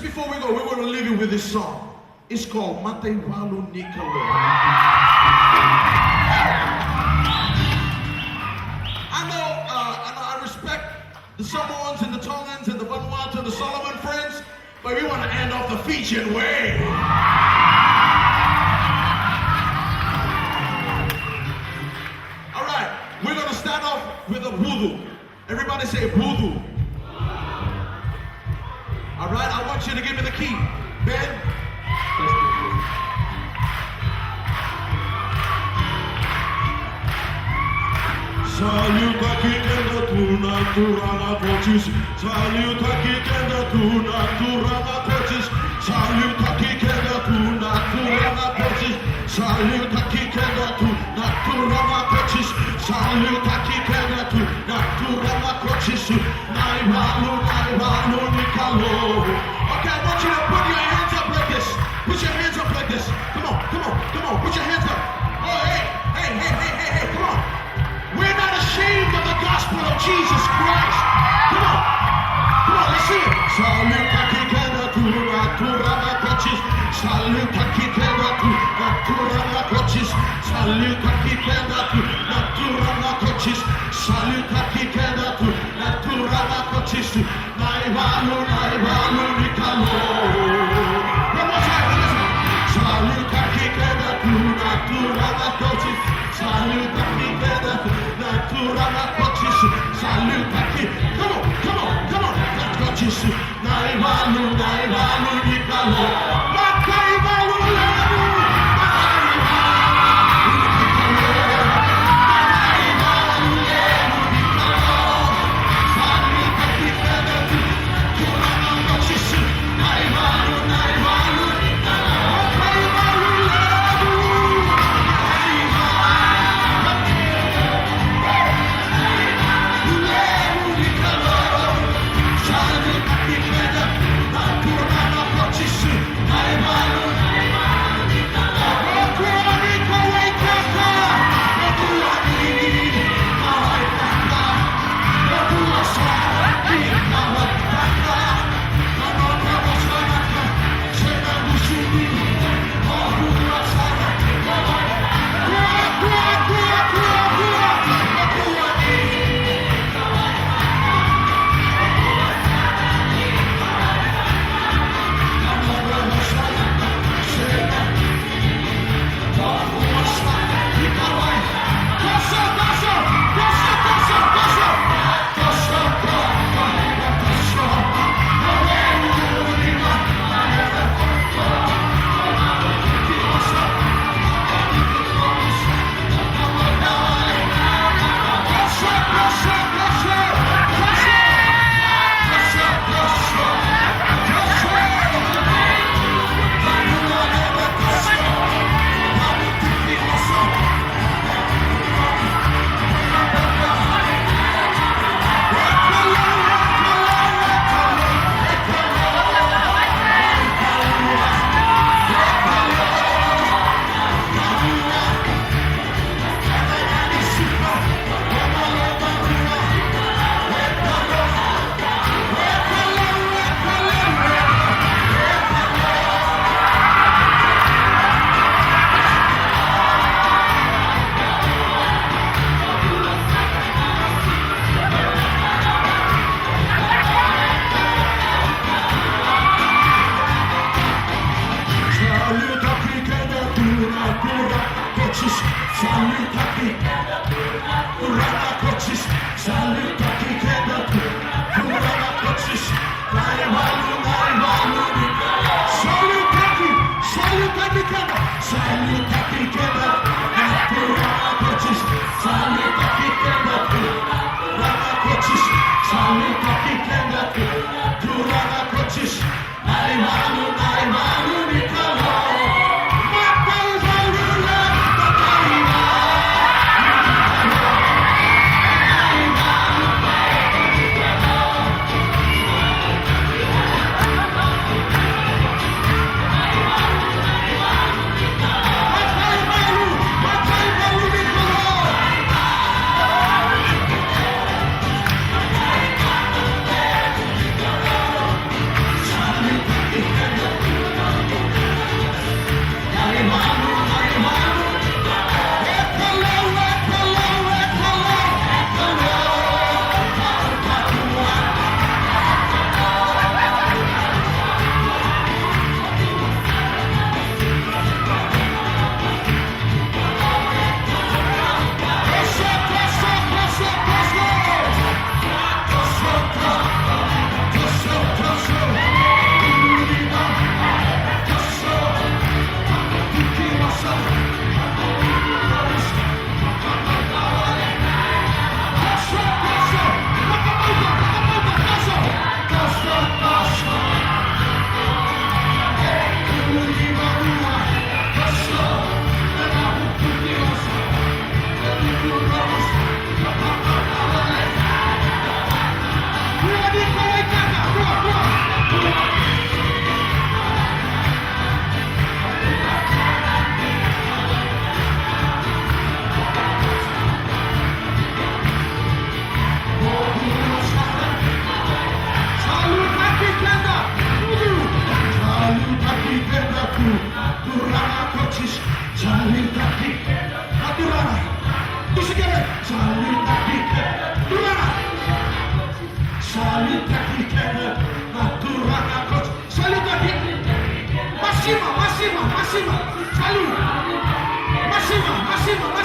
before we go, we're going to leave you with this song. It's called Matei Valu Nikalo. I respect the Samoans and the Tongans and the Vanuatu and the Solomon friends, but we want to end off the Fijian way. All right, we're going to start off with a voodoo. Everybody say voodoo. All right, I want you to give me the key. Ben. Salut aqui kenda tuna turana pochis. Salut aqui kenda tuna turana pochis. Salut aqui kenda tuna turana pochis. Salut aqui kenda tuna turana pochis. Salut aqui kenda tuna turana pochis. Nai valu nikalo. Okay, I want you to put your hands up like this. Put your hands up like this. Come on. Put your hands up. Oh, hey, come on. We're not ashamed of the gospel of Jesus Christ. Come on, let's see it. Salut aqui kenda tuna turana pochis. Salut aqui kenda tuna turana pochis. Salut aqui kenda tuna turana pochis. Salut aqui kenda tuna turana pochis. Nai valu nikalo. One more time, listen. Salut aqui kenda tuna turana pochis. Salut aqui kenda tuna turana pochis. Salut aqui. Come on. Pochis. Nai valu nikalo. Matai valu levu. Massima, Massima, Massima, salut. Massima, Massima, Massima.